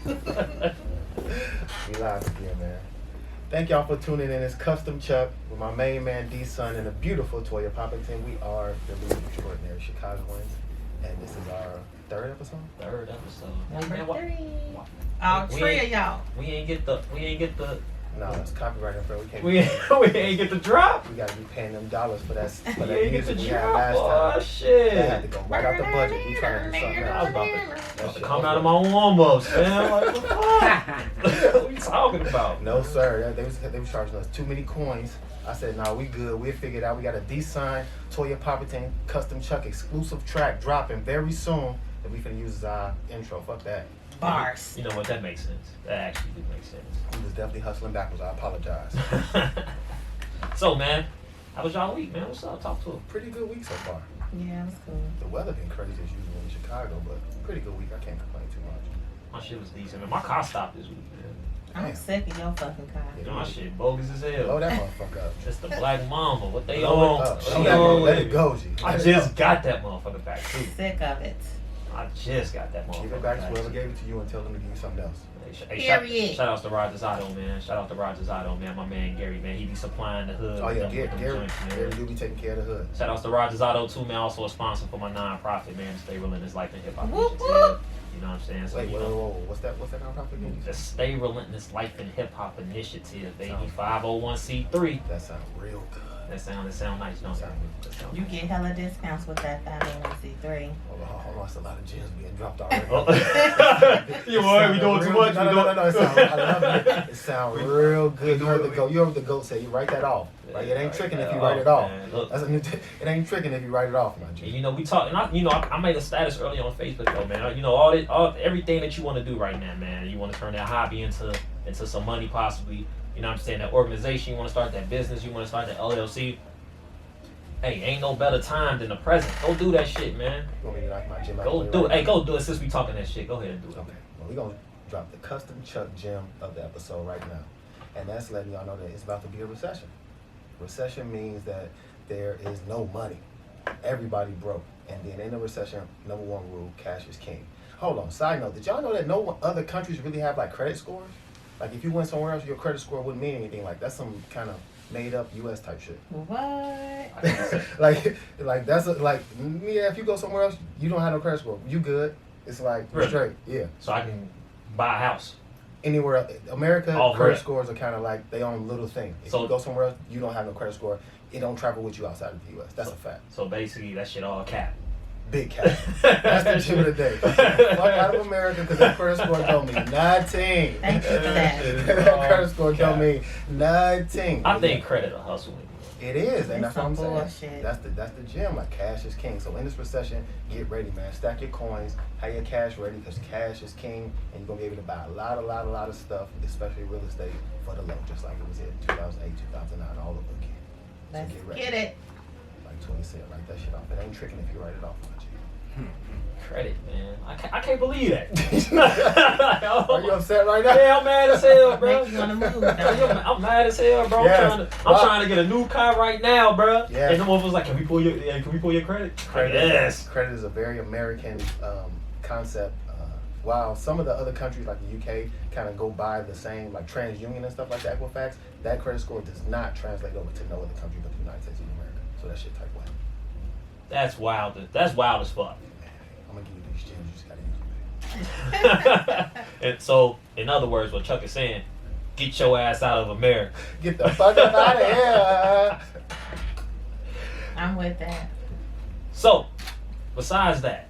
We live again, man. Thank y'all for tuning in. It's Custom Chuck with my main man D-Son and the beautiful Toya Poppington. We are the League Extraordinary Chicagoans, and this is our third episode. Number 3. All three of y'all. We ain't get the. No, it's copyright infringement. We ain't get the drop. We gotta be paying them dollars for that We ain't get the music we had drop. last Oh time. shit. That had to go right out the budget. We trying to do something I was else. about to come out of my own warm-ups, man. Like, what the fuck? What you talking about? No, sir. They was charging us too many coins. I said, no, we good. We'll figure it out. We got a D-Sign, Toya Poppington, Custom Chuck exclusive track dropping very soon that we finna use as our intro. Fuck that. Bars. You know what? That makes sense. That actually do make sense. We was definitely hustling backwards. I apologize. So, man, how was y'all week, man? What's up? Talk to him. Pretty good week so far. Yeah, it was cool. The weather been crazy as usual in Chicago, but pretty good week. I can't complain too much. My shit was decent, man. My car stopped this week, man. I'm Damn. sick of your fucking car. You know, my shit bogus as hell. Blow that motherfucker up. It's the Black Mamba. What they Blow on? it up. She Let it on. go, G. I Let it just go. got that motherfucker back, too. Sick of it. I just got that motherfucker Give it back to whoever gave it to you and tell them to give you something else. Period. Shout outs to Roger Zotto, man. Shout out to Roger Zotto, man. My man Gary, man. He be supplying the hood. Oh, yeah, with them Gary joints, man. do be taking care of the hood. Shout outs to Roger Zotto, too, man. Also a sponsor for my non-profit, man. Stay Relentless Life and Hip Hop Whoop, Initiative. whoop. You know what I'm saying? So, Wait, you whoa, know, whoa, whoa. What's that nonprofit again? the Stay Relentless Life and Hip Hop Initiative, baby. Sounds- 501c3. That sounds real good. That sound nice, don't it? That sound You nice. get hella discounts with that 501c3. Hold on, it's a lot of gems being dropped already. You worry, we doing too much. No. I love it. It sounds real good. You heard the goat. You heard the goat say you write that off. Right? It ain't tricking if you write it off. Man, look. It ain't tricking if you write it off, my And G. you know, we talk, and I made a status earlier on Facebook though, man. You know, everything that you want to do right now, man. You want to turn that hobby into some money, possibly. You know what I'm saying? That organization, you want to start that business, you want to start that LLC. Hey, ain't no better time than the present. Go do that shit, man. You want me to knock my gym out? Go do it. Hey, go do it since we talking that shit. Go ahead and do it. Okay. Well, we're gonna drop the custom Chuck gem of the episode right now, and that's letting y'all know that it's about to be a recession. Recession means that there is no money. Everybody broke. And then in a recession, number one rule, cash is king. Hold on, side note, did y'all know that no other countries really have like credit scores? Like if you went somewhere else, your credit score wouldn't mean anything. Like that's some kind of made up US type shit. What? like that's yeah, if you go somewhere else, you don't have no credit score. You good. It's like Really? straight. Yeah. So I can buy a house. Anywhere else, America, Oh, credit right. scores are kind of like they own little thing. If So- you go somewhere else, you don't have no credit score. It don't travel with you outside of the U.S. That's a fact. So basically, that shit all cap. Big cap. That's the gym of the day. Fuck out of America because that credit score don't mean nothing. Thank you for that. That credit score don't mean nothing. I think credit a hustle anyway. It is, and It's that's what I'm some saying. bullshit. That's the gym. Like cash is king. So in this recession, get ready, man. Stack your coins, have your cash ready, because cash is king, and you're gonna be able to buy a lot of stuff, especially real estate, for the low, just like it was in 2008, 2009, all over again. So Let's get ready. get it. Like Toya said, write that shit off. It ain't tricking if you write it off, my G. Credit, man. I can't believe that. Are you upset right now? Yeah, I'm mad as hell, bro. Makes you wanna move, don't it? I'm mad as hell, bro. Yes. I'm trying to get a new car right now, bro. Yes. And the one was like, "Can we pull your credit?" Yes. Credit is a very American concept. While some of the other countries like the UK kind of go by the same, like TransUnion and stuff like that, Equifax, that credit score does not translate over to no other country but the United States of America. So that shit type way. That's wild. That's wild as fuck. I'm gonna give you these gems. You just gotta use them. And so, in other words, what Chuck is saying, get your ass out of America. Get the fuck up out of here. I'm with that. So, besides that,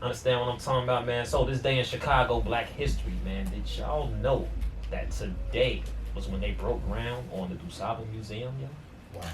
understand what I'm talking about, man. So this day in Chicago, Black History, man. Did y'all know that today was when they broke ground on the DuSable Museum, yo? Wow.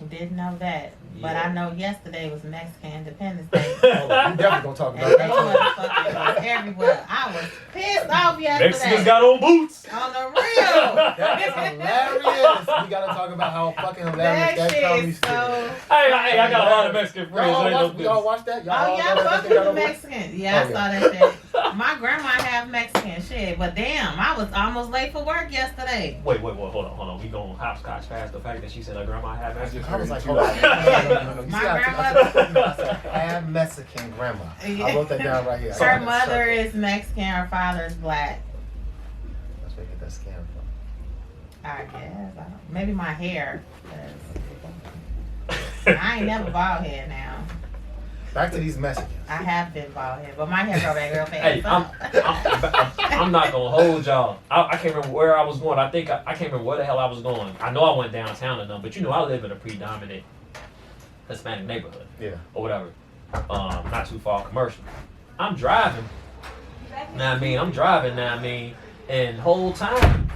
Didn't know that. But Yeah. I know yesterday was Mexican Independence Day. Hold on, we definitely gonna talk And about they that. motherfucking was everywhere. I was pissed off yesterday. Mexicans got on boots. On the real. That is hilarious. We gotta talk about how fucking hilarious that comedy shit so. Hey, I got a lot of Mexican friends. Y'all watch that? Oh, y'all got fuck that with the thing Mexicans. Yeah, I saw that shit. My grandma have Mexican shit, but damn, I was almost late for work yesterday. Wait, hold on. We going hopscotch past the fact that she said her grandma had Mexican. I was like, hold on. No. My I said, have Mexican grandma. I wrote that down right here. Her mother is Mexican, her father is black. That's where you get that scam from. I guess. Maybe my hair. 'Cause I ain't never bald head now. Back to these Mexicans. I have been bald head, but my hair grow back real fast. Hey, I'm not gonna hold y'all. I can't remember where I was going. I can't remember where the hell I was going. I know I went downtown and but I live in a predominant Hispanic neighborhood. Yeah. Or whatever. Not too far commercial. I'm driving. And whole time,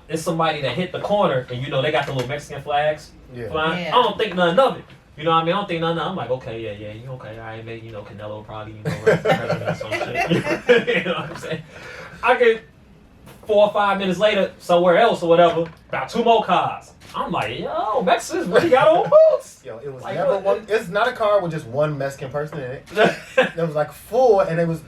it's somebody that hit the corner, and they got the little Mexican flags flying. Yeah. I don't think nothing of it. You know what I mean? I don't think nothing. I'm like, okay, yeah, you okay? All right, maybe Canelo probably run for president or some shit. You know what I'm saying? I get 4 or 5 minutes later, somewhere else or whatever, about 2 more cars. I'm like, yo, Mexicans really got on boots. Yo, it was Like, never one. It's not a car with just one Mexican person in it. There was like 4, and it was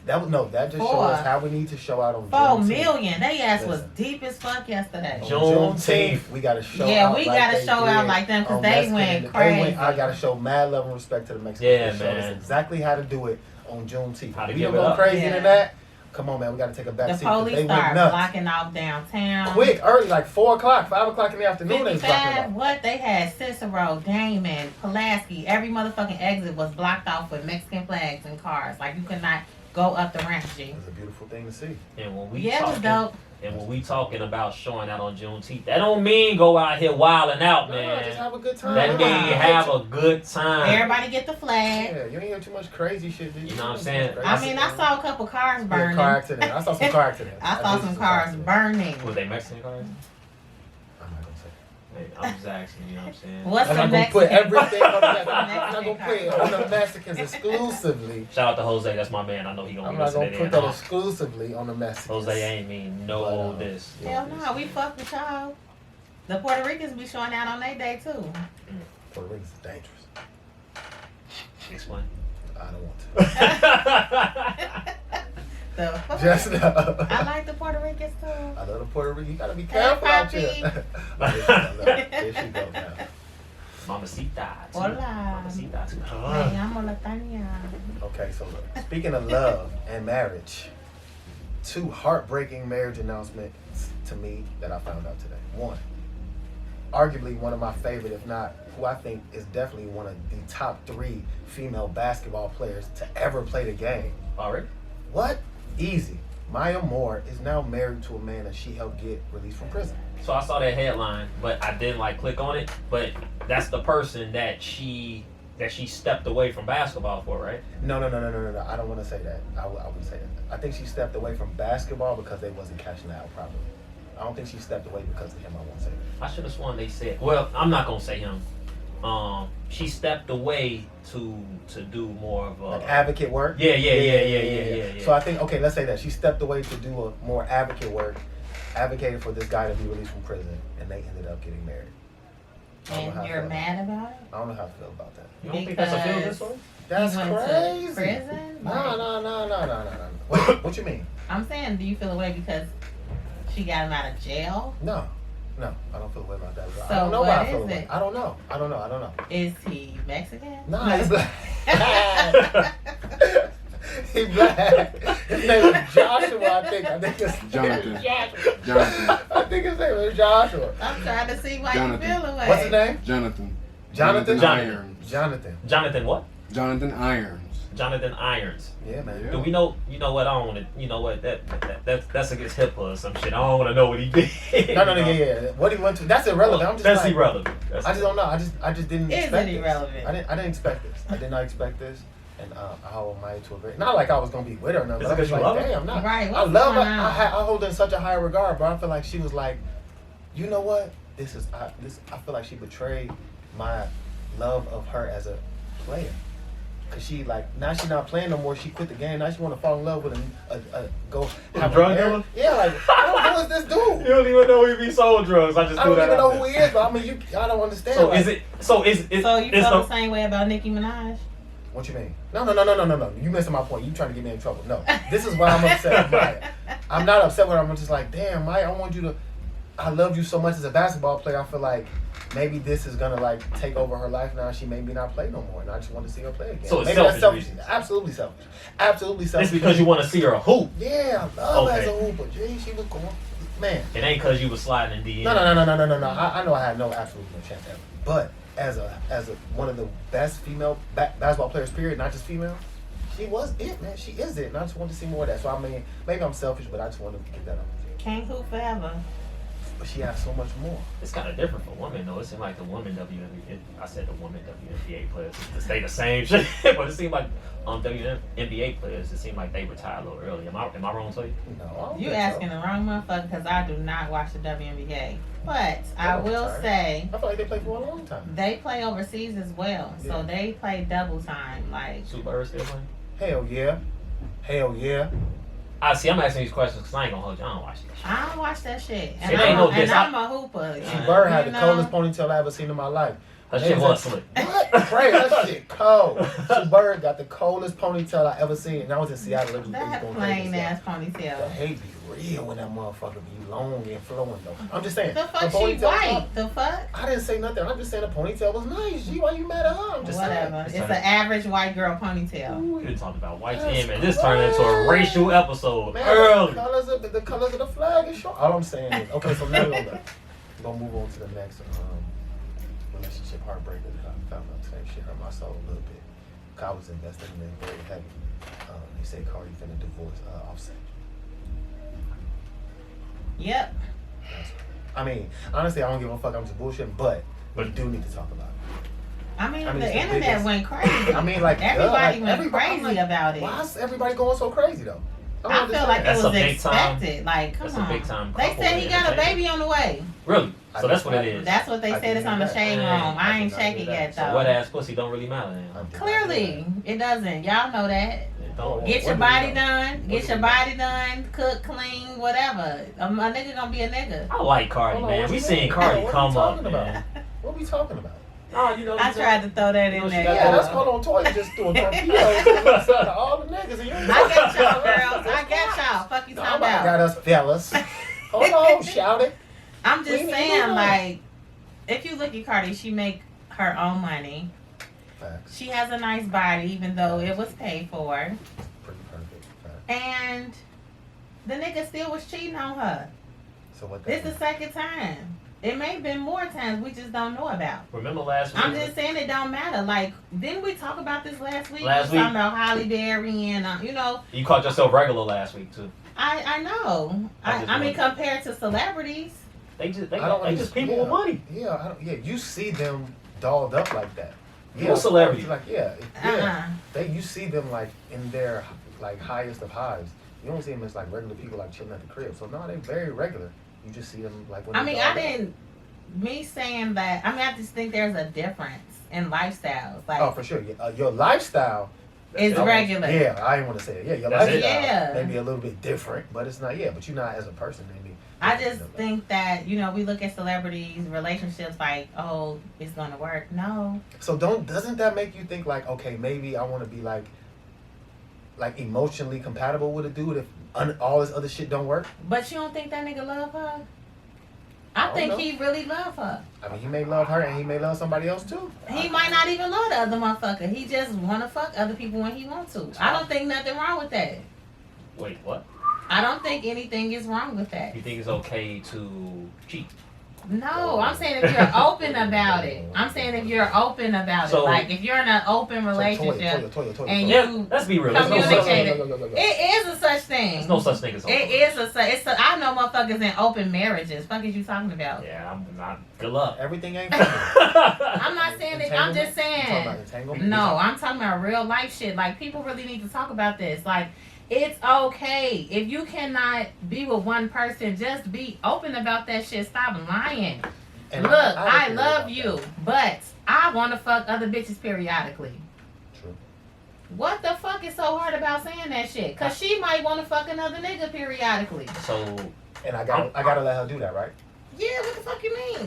that just 4. shows how we need to show out on 4 Juneteenth. million. They ass was Listen. deep as fuck yesterday. On Juneteenth. we gotta show Yeah, out we like gotta they show out did like them, 'cause on they Mexican. went crazy. I gotta show mad love and respect to the Mexicans. Yeah, They showed us man. exactly how to do it on Juneteenth. How to We give don't it go up. crazy Yeah. than that. Come on, man, we gotta take a back The seat. 'Cause police they went started nuts. blocking off downtown. Quick, early, like 4 o'clock, 5 o'clock in the afternoon. They was blocking it 55, off. what? They had Cicero, Damon, Pulaski. Every motherfucking exit was blocked off with Mexican flags and cars. Like, you could not go up the ramp, G. It was a beautiful thing to see. And when we Yeah, it was dope. And when we talking about showing out on Juneteenth, that don't mean go out here wilding out, No, man. just have a good time. That mean have a good time. Everybody get the flag. Yeah, you ain't hear too much crazy shit, did you? You know what I'm saying? I mean, I saw a couple cars burning. Car accident. I saw some car accidents. I saw did some see cars accidents. burning. Was they Mexican cars? I'm not gonna say. Hey, I'm just asking, you know what I'm saying? What's I'm the not gonna Mexican? put everything on the Mexicans. I'm Mexican not gonna put it on the Mexicans exclusively. Shout out to Jose, that's my man. I know he gonna I'm be not gonna listening put in. that exclusively on the Mexicans. Jose ain't mean no But, this. yeah. Hell no, we fuck with y'all. The Puerto Ricans be showing out on their day too. Puerto Ricans is dangerous. Explain. I don't want to. The fuck? Just know. I like the Puerto Ricans too. I love the Puerto Rican. You gotta be careful out here. There she go now. Mamacita. too. Hola. Mamacita too. Me llamo Latania. Okay, so look, speaking of love and marriage, 2 heartbreaking marriage announcements to me that I found out today. 1, arguably one of my favorite, if not who I think is definitely one of the top 3 female basketball players to ever play the game. Already? What? Easy. Maya Moore is now married to a man that she helped get released from prison. So I saw that headline, but I didn't click on it. But that's the person that she stepped away from basketball for, right? No. I don't want to say that. I wouldn't say that. I think she stepped away from basketball because they wasn't cashing out properly. I don't think she stepped away because of him. I won't say that. I should have sworn they said. Well, I'm not gonna say him. She stepped away to do more of a Like advocate work? Yeah. So I think, okay, let's say that. She stepped away to do a more advocate work, advocated for this guy to be released from prison, and they ended up getting married. I don't know how And I you're feel. mad about it? I don't know how I feel about that. You don't think that's a feel good story? That's He went crazy. to prison? No. What you mean? I'm saying, do you feel away because she got him out of jail? No, I don't feel away about that. I So don't know what why I is feel away. it? I don't know. Is he Mexican? No, he's black. He's black. His name is Joshua, I think. I think his Jonathan. name is Joshua. I think his name is Joshua. I'm trying to see why Jonathan. you feel away. What's his name? Jonathan. Jonathan? Irons. Jonathan. Jonathan what? Jonathan Irons. Jonathan Irons. Yeah, man. Yeah. Do we know? You know what? I don't want to. You know what? That's against HIPAA or some shit. I don't want to know what he did. No, yeah. What he went to? That's irrelevant. I'm just That's like, irrelevant. I just don't know. I just didn't Is expect it this. irrelevant? I didn't expect this. I did not expect this. And I hold Maya to a great. Not like I was gonna be with her, no. Is But it I was 'cause you like, love her? damn, not. Right, I what's love her. going on? I hold her in such a high regard, but I feel like she was like, you know what? I feel like she betrayed my love of her as a player. Cause she like now she not playing no more. She quit the game. Now she want to fall in love with a go A drug dealer? Yeah, like I don't know what's this dude. You don't even know he be sold drugs. I just I threw don't that even out know there. who he is, but I mean, I don't understand. So like, is it? So is it? So you it's feel a- the same way about Nicki Minaj? What you mean? No. You missing my point. You trying to get me in trouble. No. This is why I'm upset with Maya. I'm not upset with her. I'm just like, damn, Maya, I want you to. I loved you so much as a basketball player. I feel like maybe this is gonna like take over her life now. She maybe not play no more, and I just want to see her play again. So it's maybe that's selfish selfish. reasons. Absolutely selfish. Absolutely selfish. It's because you want to see her hoop. Yeah, I love her as a Okay. hooper. Gee, she was going. Man. It ain't because you was sliding in DM. No. I know I had absolutely no chance ever. But as a one of the best female basketball players, period, not just female, she was it, man. She is it, and I just wanted to see more of that. So I mean, maybe I'm selfish, but I just wanted to get that out. Can't hoop forever. But she has so much more. It's kind of different for women though. It seemed like the women WNBA. I said the women WNBA players to stay the same shit, but it seemed like WNBA players. It seemed like they retire a little early. Am I wrong to you? No, I don't You think asking so. the wrong motherfucker because I do not watch the WNBA. But I don't will retire. say I feel like they played for a long time. they play overseas as well. Yeah. So they play double time. Like, Super Earth still playing? Hell yeah. Hell yeah. I see. I'm asking these questions because I ain't gonna hold you. I don't watch that shit. I don't watch that shit. It ain't no diss. I'm a hooper. She Bird had You the know? coldest ponytail I ever seen in my life. Her They shit was was slick. What? Crazy. That shit cold. She Bird got the coldest ponytail I ever seen. And I was in Seattle. It was That going plain crazy. ass The ponytail. hate be real when that motherfucker be long and flowing though. I'm just saying. The fuck the she ponytail white? up. The fuck? I didn't say nothing. I'm just saying the ponytail was nice. Gee, why you mad at her? I'm just Whatever. saying. It's an average white girl ponytail. Ooh, we done talked about whites That's and man. This turned into a racial episode Man, early. the colors of the flag is short. All I'm saying is, okay, so now we're gonna move on to the next relationship heartbreak that I found out today. Shit hurt my soul a little bit. I was invested in it very heavy. You say Cardi finna divorce Offset. Yep. I mean, honestly, I don't give a fuck. I'm just bullshitting, but we do need to talk about it. I mean, I mean, the it's the internet biggest- went crazy. I mean, like everybody went everybody- crazy I'm like, about it. Why is everybody going so crazy though? don't I feel like it That's was a big time- expected. Like, come that's a on. big time They couple said he in got a entertainment. baby on the way. Really? I So that's did what not- it is. That's what they I said. did It's on not the know shade that. room. I I did ain't not check know it that. yet So though. wet ass pussy don't really matter I now. did not know Clearly, it doesn't. Y'all know that. It don't. Get your What do body we know? done. What Get do your we know? body done. Cook, clean, whatever. A nigga gonna be a nigga. I like Cardi, Hold on, man. what We you seen mean? Cardi What come you up, talking man. about? What we talking about? Oh, you know. I tried to throw that You know in she there. got Yeah, that- that's called on Toya just doing torpedoes to all the niggas. And you I got y'all, girls. I got y'all. Fuck you talking Nobody got about. us fellas. Hold on, shout it. I'm just We need saying, to know. like, if you look at Cardi, she make her own money. Facts. She has a nice body, even though it was paid for. Pretty perfect. Facts. And the nigga still was cheating on her. So what This that is the second time. It may have been more times we just don't know about. Remember last week? I'm just saying it don't matter. Like, didn't we talk about this last week? Last We was week. talking about Holly Berry and, you know, You caught yourself regular last week too. I know. I just I mean, wonder. compared to celebrities, They just I don't they just people yeah, with money. Yeah, I don't, yeah. You see them dolled up like that. Yeah, No celebrity. Like yeah. uh-uh. You see them like in their like highest of highs. You don't see them as like regular people like chilling at the crib. So no, they very regular. You just see them like when. I they mean, dolled I up. didn't. Me saying that, I mean, I just think there's a difference in lifestyles. Like, Oh, for sure. Your lifestyle is I won't- regular. Yeah, I didn't want to say it. Yeah, your That's it? lifestyle Yeah. may be a little bit different, but it's not. Yeah, but you're not as a person. Maybe. I just think that, you know, we look at celebrities, relationships like, oh, it's gonna work. No. So doesn't that make you think like, okay, maybe I want to be like emotionally compatible with a dude if all this other shit don't work? But you don't think that nigga love her? I I don't think know. he really love her. I mean, he may love her and he may love somebody else too. He might not even love the other motherfucker. He just wanna fuck other people when he want to. I don't think nothing wrong with that. Wait, what? I don't think anything is wrong with that. You think it's okay to cheat? No, I'm saying if you're open about it. I'm saying if you're open about So- it. Like if you're in an open relationship Toya. and Yeah, you let's be real. There's no such thing. communicated. It is a such thing. There's no such thing as It is it's a, I know motherfuckers in open marriages. Fuck is you talking about? Yeah, I'm not. Good luck. Everything ain't funny. I'm not saying it. I'm just You talking saying. about entanglement? No, I'm talking about real life shit. Like people really need to talk about this. Like it's okay if you cannot be with one person. Just be open about that shit. Stop lying. And Look, have a I theory love about you, that. but I want to fuck other bitches periodically. True. What the fuck is so hard about saying that shit? Cause she might want to fuck another nigga periodically. So, And I gotta let her do that, right? Yeah, what the fuck you mean?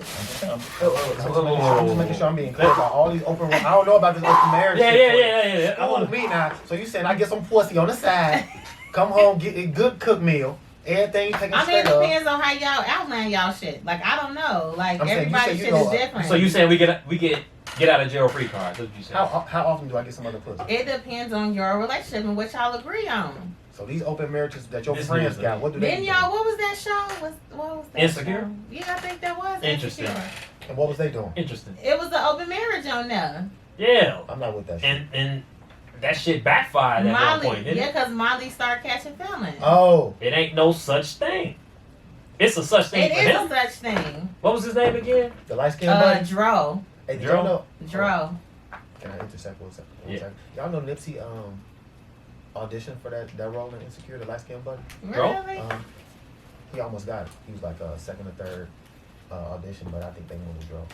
I'm just making sure I'm being clear about all these open. I don't know about this open marriage. yeah. I want me now. So you saying I get some pussy on the side, come home, get a good cooked meal, everything taken I mean, straight it up. depends on how y'all outline y'all shit. Like, I don't know. Like, I'm saying, everybody's you shit know, is different. So you saying we get out of jail free cards? That's what you saying? How often do I get some other pussy? It depends on your relationship and what y'all agree on. So these open marriages that your This friends news, got, what do they Then do? y'all, what was that show? What was that Insecure? show? Yeah, I think that was Interesting. Insecure. And what was they doing? Interesting. It was the open marriage on there. Yeah. I'm not with that shit. And that shit backfired at one Molly, point, didn't yeah, it? because Molly started catching feelings. Oh, It ain't no such thing. It's a such thing It for is him. a such thing. What was his name again? the light skinned buddy. Dro. Hey, did Dro? y'all know? Dro. Can I intersect one second? Yeah. Y'all know Nipsey auditioned for that role in Insecure, the light skinned buddy. Dro? Really? He almost got it. He was like second or third audition, but I think they wanted Dro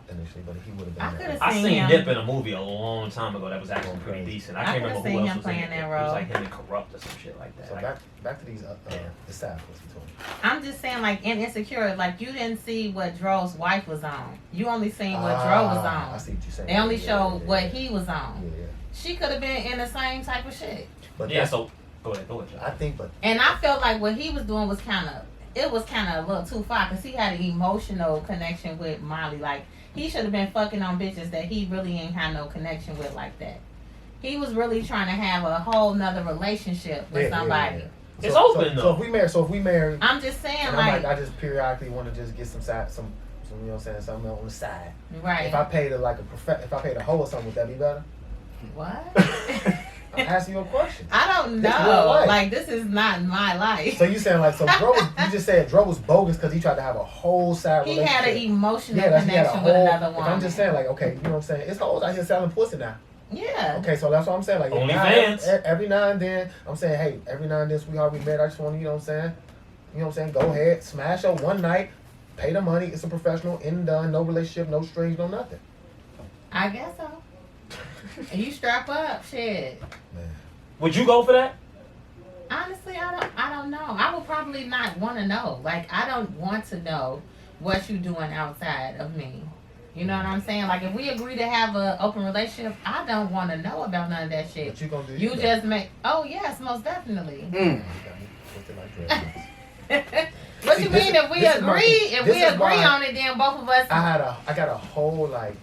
initially, but he would have been. I there. could've I seen seen him. Nip in a movie a long time ago that was actually pretty decent. I I can't could've remember seen who else him was in playing it. that It was role. like him and Corrupt or some shit like that. So Like, back to these the South. What's between? I'm just saying, like, in Insecure, like, you didn't see what Dro's wife was on. You only seen what Dro was I on. see what you're saying. They only Yeah, showed yeah, what yeah. he was on. Yeah. She could have been in the same type of shit. But yeah, that's- so go ahead. I think, but And I felt like what he was doing was kind of a little too far because he had an emotional connection with Molly. Like, he should have been fucking on bitches that he really ain't had no connection with like that. He was really trying to have a whole nother relationship with somebody. It's open, So though. if we marry, I'm just saying, and like, I just periodically want to just get some you know what I'm saying, something on the side. right. If I paid if I paid a hoe or something, would that be better? What? I'm asking you a question. I don't This real know. life. Like, this is not my life. So you saying like, so you just said Dro was bogus because he tried to have a whole side He relationship. had an emotional he had a connection with whole- another if woman. I'm just saying like, okay, you know what I'm saying? It's hoes out here selling pussy now. Yeah. Okay, so that's what I'm saying. Like OnlyFans. every now and then, I'm saying, hey, every now and then, sweetheart, we met. I just want to, you know what I'm saying? You know what I'm saying? Go ahead, smash her one night, pay the money. It's a professional, in and done, no relationship, no strings, no nothing. I guess so. And you strap up, shit. Man. Would you go for that? Honestly, I don't know. I would probably not want to know. Like, I don't want to know what you doing outside of me. You know what I'm saying? Like, if we agree to have an open relationship, I don't want to know about none of that shit. What you gonna do? You just make. Oh yes, most definitely. What See, you this mean? is- If we this is my agree, thing. if This we is agree why on it, then both of us. I got a whole like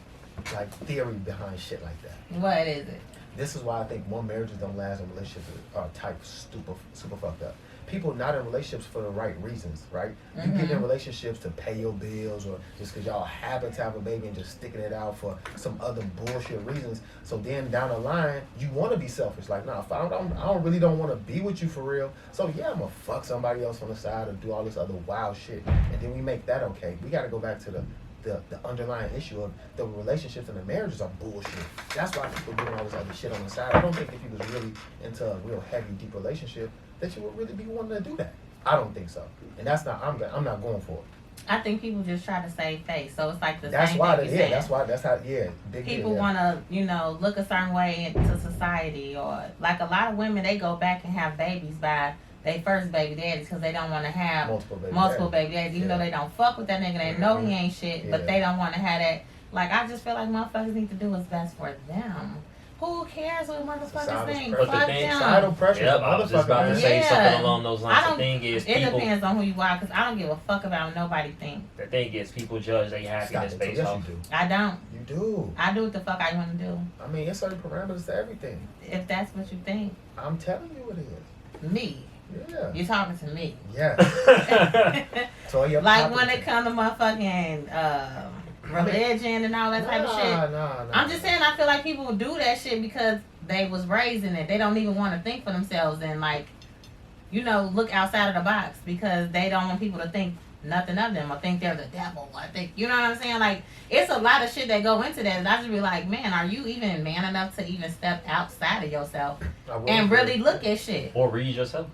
theory behind shit like that. What is it? This is why I think more marriages don't last and relationships are type super fucked up. People not in relationships for the right reasons, right? You get in relationships to pay your bills or just because y'all happen to have a baby and just sticking it out for some other bullshit reasons. So then down the line, you want to be selfish. Like, nah, if I don't want to be with you for real. So yeah, I'm gonna fuck somebody else on the side or do all this other wild shit. And then we make that okay. We got to go back to the underlying issue of the relationships and the marriages are bullshit. That's why people doing all this other shit on the side. I don't think if you was really into a real heavy, deep relationship, that you would really be wanting to do that. I don't think so. And that's not, I'm not going for it. I think people just try to save face. So it's like the That's same why, thing you said. that's how, big People deal, yeah. want to, look a certain way into society, or like a lot of women, they go back and have babies by their first baby daddies because they don't want to have multiple baby daddies, even though they don't fuck with that nigga. They know he ain't shit, but they don't want to have that. Like, I just feel like motherfuckers need to do what's best for them. Who cares what motherfuckers think? But the Fuck thing- them. Societal pressure. Yep, I was just about to say Yeah. something along those lines. I The thing is, It people. depends on who you are, because I don't give a fuck about what nobody think. The thing is, people judge their happiness Stop it. based Yes, off. you do. I don't. You do. I do what the fuck I want to do. I mean, it's certain parameters to everything. If that's what you think. I'm telling you it is. Me. Yeah. You're talking to me. Yeah. So Like when it comes to motherfucking religion and all that type of shit. Nah. I'm just saying, I feel like people do that shit because they was raised in it. They don't even want to think for themselves and look outside of the box because they don't want people to think nothing of them or think they're the devil. I think, you know what I'm saying? Like, it's a lot of shit that go into that. And I just be like, man, are you even man enough to even step outside of yourself and really look at shit? Or read yourself.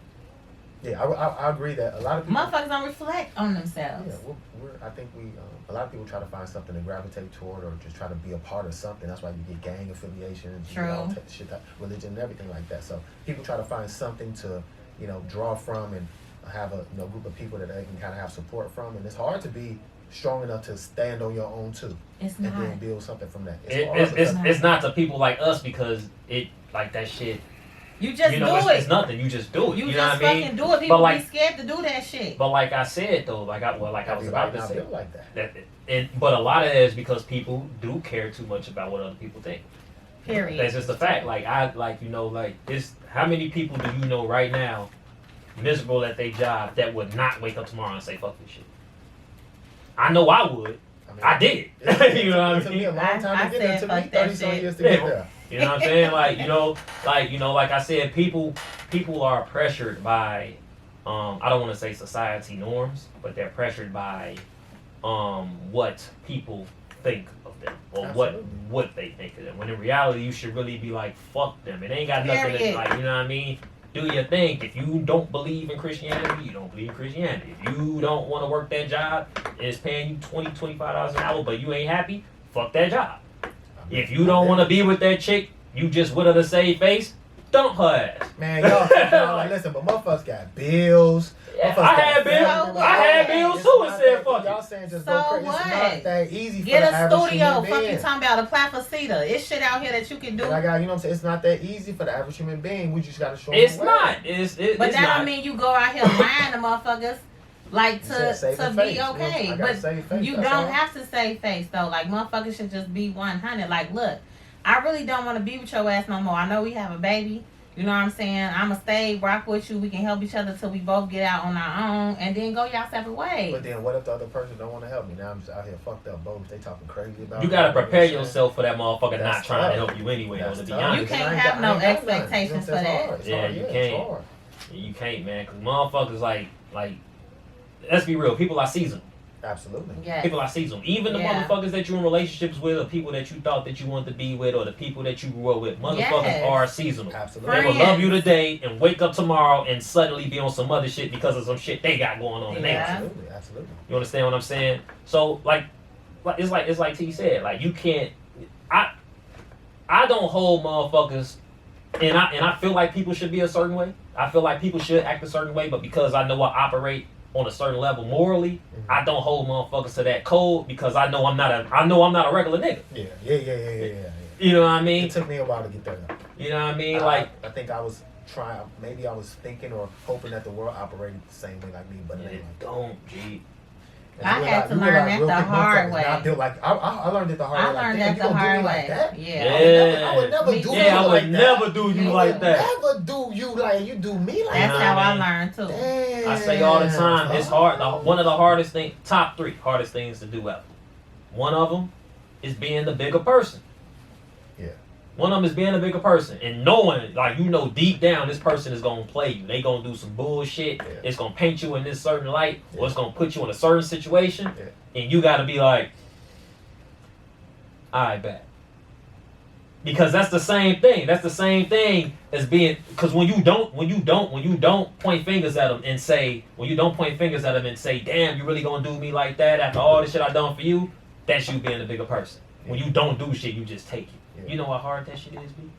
Yeah, I agree that a lot of people. Motherfuckers don't reflect on themselves. Yeah, I think a lot of people try to find something to gravitate toward or just try to be a part of something. That's why you get gang affiliations, True. Shit, religion, and everything like that. So people try to find something to, draw from and have a group of people that they can kind of have support from. And it's hard to be strong enough to stand on your own too. It's and not. then build something from that. It's not to people like us because it like that shit. You just do it. It's nothing. You just do it. You know just what I mean? fucking do it. People like, be scared to do that shit. But like I said though, I was about to say, like that. But a lot of that is because people do care too much about what other people think. Period. That's just the fact. It's how many people do you know right now, miserable at their job, that would not wake up tomorrow and say fuck this shit? I know I would. I did. You know what I mean? It took me a long time to get there. It took me 30-some years to get there. You know what I'm saying? Like I said, people are pressured by, I don't want to say society norms, but they're pressured by, what people think of them or what they think of them. When in reality, you should really be like, fuck them. It ain't got nothing to, like, you know what I mean? Do your thing. If you don't believe in Christianity, you don't believe in Christianity. If you don't want to work that job and it's paying you $20-$25 an hour, but you ain't happy, fuck that job. If you don't want to be with that chick, you just with her to save face, dump her ass. Man, y'all like, listen, but motherfuckers got bills. Yeah, I had bills too and said fuck y'all it. saying just So go crazy. what? It's not that easy for Get the a average studio. human Fuck being. you talking about apply for CETA. It's shit out here that you can do. But you know what I'm saying? It's not that easy for the average human being. We just gotta show them It's the way. not. But it's that not. don't mean you go out here lying to motherfuckers like You said save to your be face. okay. I gotta save But face, you that's don't all. have to save face though. Like motherfuckers should just be 100. Like look, I really don't want to be with your ass no more. I know we have a baby. You know what I'm saying? I'ma stay, rock with you. We can help each other till we both get out on our own, and then go y'all separate ways. But then what if the other person don't want to help me? Now I'm just out here fucked up both. They talking crazy about You me. gotta prepare You know what I'm saying? yourself for that motherfucker That's not trying to tough. help you anyway, though, That's to be tough. honest. You can't I ain't have got- no I ain't got none. expectations You know what I'm for saying? that. It's hard. It's Yeah, hard. you It's can't. hard. You can't, man, because motherfuckers like, let's be real, people are seasonal. Absolutely. Yeah. People are seasonal. Even the Yeah. motherfuckers that you're in relationships with, or people that you thought that you wanted to be with, or the people that you grew up with, motherfuckers Yes. are seasonal. Absolutely. They will love you today and wake up tomorrow and suddenly be on some other shit because of some shit they got going on in their life. Yeah. Absolutely. Absolutely. You understand what I'm saying? So it's like T said, like you can't. I don't hold motherfuckers, and I feel like people should be a certain way. I feel like people should act a certain way, but because I know I operate on a certain level morally, I don't hold motherfuckers to that code because I know I'm not a regular nigga. Yeah. You know what I mean? It took me a while to get there. You know what I mean? I think I was trying. Maybe I was thinking or hoping that the world operated the same way like me, but it it ain't like that. don't, G. And I you had to realize learn that real the quick, hard motherfuckers way. not built like I learned it the hard I way. learned Like, that damn, the you gonna do hard me like way. that? Yeah. I would never do you Yeah, I like would that. never do you Yeah. like that. Never do you like you do me like That's know that. how what I I mean? learned too. Damn. I say all the time, it's hard. One of the hardest things, top 3 hardest things to do ever. One of them is being the bigger person. Yeah. One of them is being a bigger person and knowing, like, you know, deep down, this person is gonna play you. They gonna do some bullshit. Yeah. It's gonna paint you in this certain light, or Yeah. it's gonna put you in a certain situation, Yeah. and you gotta be like, I bet. Because that's the same thing. That's the same thing as being. Because when you don't point fingers at them and say, damn, you really gonna do me like that after all the shit I done for you? That's you being a bigger person. When you don't do shit, you just take it. Yeah. You know how hard that shit is, B?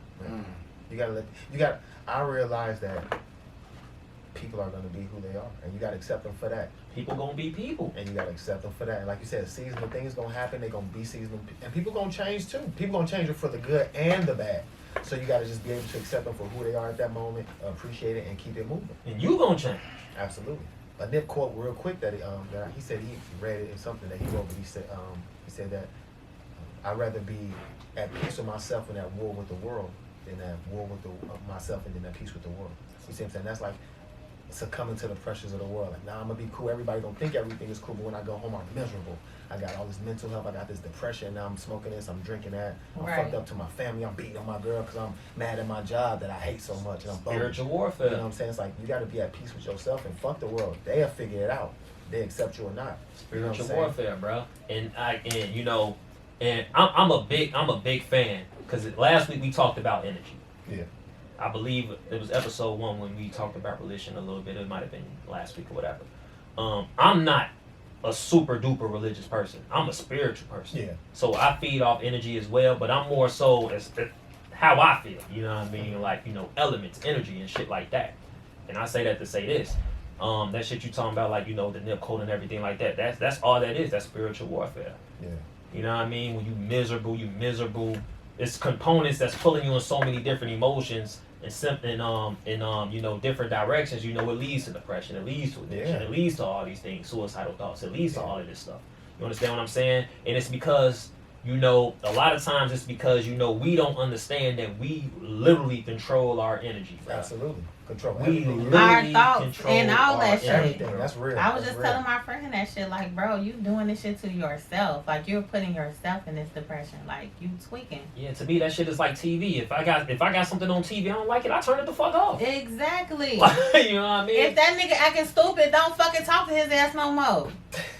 You gotta I realize that people are gonna be who they are, and you gotta accept them for that. People gonna be people. And you gotta accept them for that. And like you said, seasonal things gonna happen. They're gonna be seasonal, and people gonna change too. People gonna change it for the good and the bad. So you gotta just be able to accept them for who they are at that moment, appreciate it, and keep it moving. And you gonna change. Absolutely. A Nip quote real quick that he said he read it in something that he wrote, but he said that I'd rather be at peace with myself and at war with the world than at war with myself and then at peace with the world. You see what I'm saying? That's like succumbing to the pressures of the world. Like, nah, I'm gonna be cool. Everybody don't think everything is cool, but when I go home, I'm miserable. I got all this mental health. I got this depression. Now I'm smoking this. I'm drinking that. I'm Right. fucked up to my family. I'm beating on my girl because I'm mad at my job that I hate so much. And I'm bummed. Spiritual warfare. You know what I'm saying? It's like you got to be at peace with yourself and fuck the world. They'll figure it out. They accept you or not. You know what I'm Spiritual saying? warfare, bro. And I'm a big fan because last week we talked about energy. Yeah. I believe it was episode 1 when we talked about religion a little bit. It might have been last week or whatever. I'm not a super duper religious person. I'm a spiritual person. Yeah. So I feed off energy as well, but I'm more so as how I feel. You know what I mean? Like, elements, energy, and shit like that. And I say that to say this. That shit you talking about, like, the nip code and everything like that. That's all that is. That's spiritual warfare. Yeah. You know what I mean? When you miserable. It's components that's pulling you in so many different emotions and different directions. It leads to depression. It leads to addiction. Yeah. It leads to all these things, suicidal thoughts. It leads to all of this stuff. You understand what I'm saying? And it's because a lot of times it's because we don't understand that we literally control our energy. Bro. Absolutely. Control We everything. Our thoughts and all that shit. Everything. That's real. I was That's just real. telling my friend that shit, like, bro, you doing this shit to yourself. Like, you're putting yourself in this depression. Like, you tweaking. Yeah, to me that shit is like TV. If I got something on TV I don't like it, I turn it the fuck off. Exactly. You know what I mean? If that nigga acting stupid, don't fucking talk to his ass no more.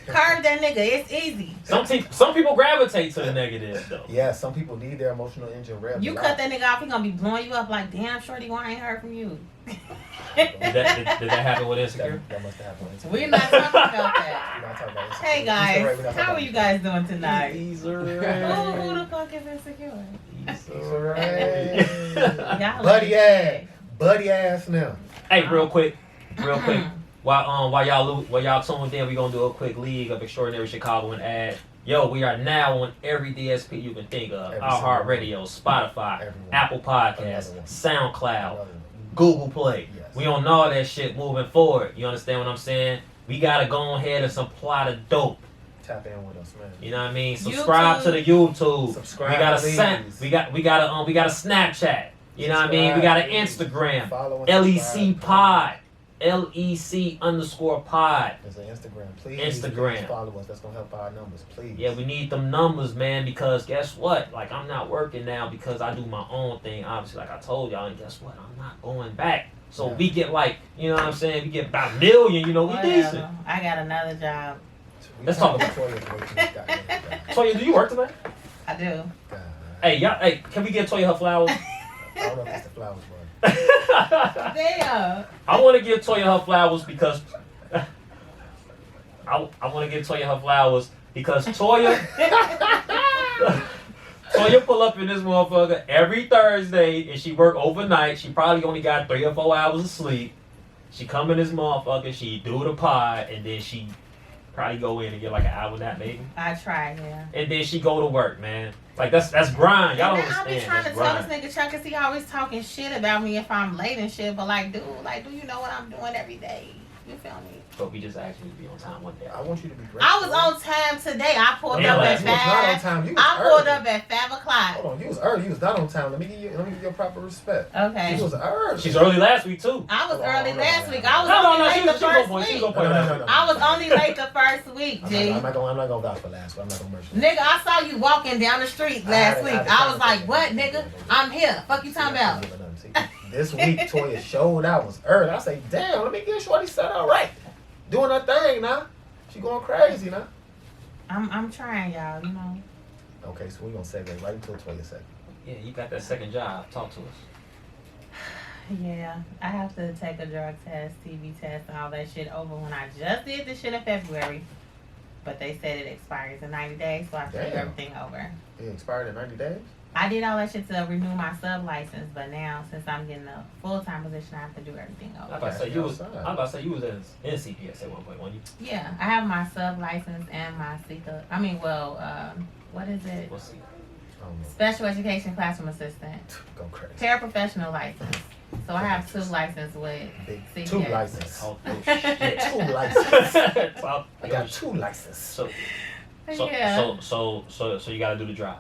Curb that nigga. It's easy. Some people gravitate to the negative though. Yeah, some people need their emotional engine revved. You cut that nigga off, he gonna be blowing you up like, damn, shorty, why I ain't heard from you? Did that happen with Insecure? That must have happened. We're not talking about We're that. not talking about Hey guys, how are you guys doing tonight? Who the fuck is Insecure? Y'all Buddy ass now. Hey, real quick. While y'all tuned in, we gonna do a quick League of Extraordinary Chicago and ad. Yo, we are now on every DSP you can think of. iHeartRadio, Spotify, Everyone. Apple Podcasts, Another one. SoundCloud, Google Play. Yes. We on all that shit moving forward. You understand what I'm saying? We gotta go ahead and supply the dope. Tap in with us, man. You know what I mean? Subscribe to the YouTube. Subscribe, we got a please. we got a Snapchat. You know what I mean? We got an Instagram. Follow and LEC subscribe, Pod. LEC_pod. There's an Instagram. Please Instagram. follow us. That's gonna help our numbers, please. Yeah, we need them numbers, man, because guess what? Like, I'm not working now because I do my own thing, obviously, like I told y'all, and guess what? I'm not going back. So we get like, you know what I'm saying? We get about 1 million, we decent. I got another job. Let's talk about Toya, do you work tonight? I do. Hey, can we give Toya her flowers? I don't know if it's the flowers, bro. Damn. I want to give Toya her flowers because Toya pull up in this motherfucker every Thursday and she work overnight. She probably only got 3 or 4 hours of sleep. She come in this motherfucker, she do the pod, and then she probably go in and get like an hour nap maybe. I try, yeah. And then she go to work, man. Like that's grind. Y'all don't I understand. be trying to That's tell this nigga Chuck, cause he always talking shit about me if I'm late and shit. But like, dude, do you know what I'm doing every day? You feel me? But we just asked you to be on time one day. I want you to be great. I was on time today. I pulled Yeah, up like, at You was not on 5. time. You was I pulled early. up at 5 o'clock. Hold on, you was early. You was not on time. Let me give you your proper respect. Okay. You was early. She's early last week too. I was Hold on, early hold on, last hold on. week. I was No, only she late was the going first point. She was week. going point. No. I was only late the first week, G. I'm not gonna vouch for last week. I'm not gonna merge. Nigga, I saw you walking down the street last week. I was like, what, nigga? I'm here. Fuck you talking about? This week, Toya showed out was early. I say, damn, let me get Shorty set up right. Doing her thing now. She going crazy now. I'm trying, y'all, you know. Okay, so we're gonna segue right into Toya second. Yeah, you got that second job. Talk to us. Yeah, I have to take a drug test, TB test, and all that shit over when I just did this shit in February. But they said it expires in 90 days, so I have to do Damn. everything over. It expired in 90 days? I did all that shit to renew my sub license, but now since I'm getting a full-time position, I have to do everything I'm over. about to say you was in CPS at one point, weren't you? Yeah, I have my sub license and my SECA. I mean, what is it? We'll see. I don't know. Special Education Classroom Assistant. Go crazy. Paraprofessional license. So I have 2 licenses with Big CPS. 2 licenses. Talk your shit. 2 licenses. Talk I your got shit. 2 licenses. So Yeah. so you gotta do the job.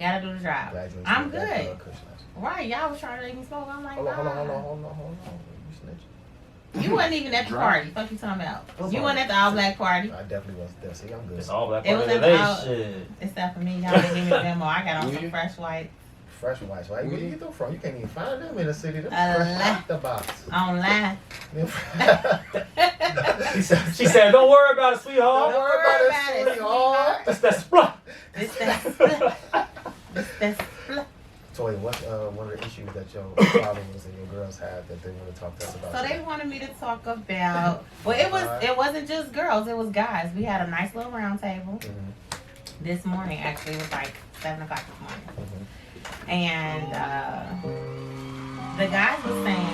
Gotta do the job. Graduated I'm with that good. blood cushion license. Right, y'all was trying to make me smoke. I'm like, Hold on. nah. You snitching. You wasn't even at the party. Fuck you talking about? What You party? wasn't at the all black party. I definitely wasn't there. See, I'm good. It's all black It was part of at the the day. all- Shit. Except for me, y'all didn't give me the memo. I got on some fresh white Fresh whites, right? Where you get them from? You can't even find them in the city. Them A fresh lot. out the box. online. She said, "Don't worry about it, Don't sweetheart. worry about it, sweetheart. That's splut." It's that split. It's that split. Toy, what's one of the issues that your followers and your girls have that they want to talk to us about? So they wanted me to talk about. Well, it wasn't just girls; it was guys. We had a nice little round table this morning. Actually, it was like 7:00 this morning, and the guys were saying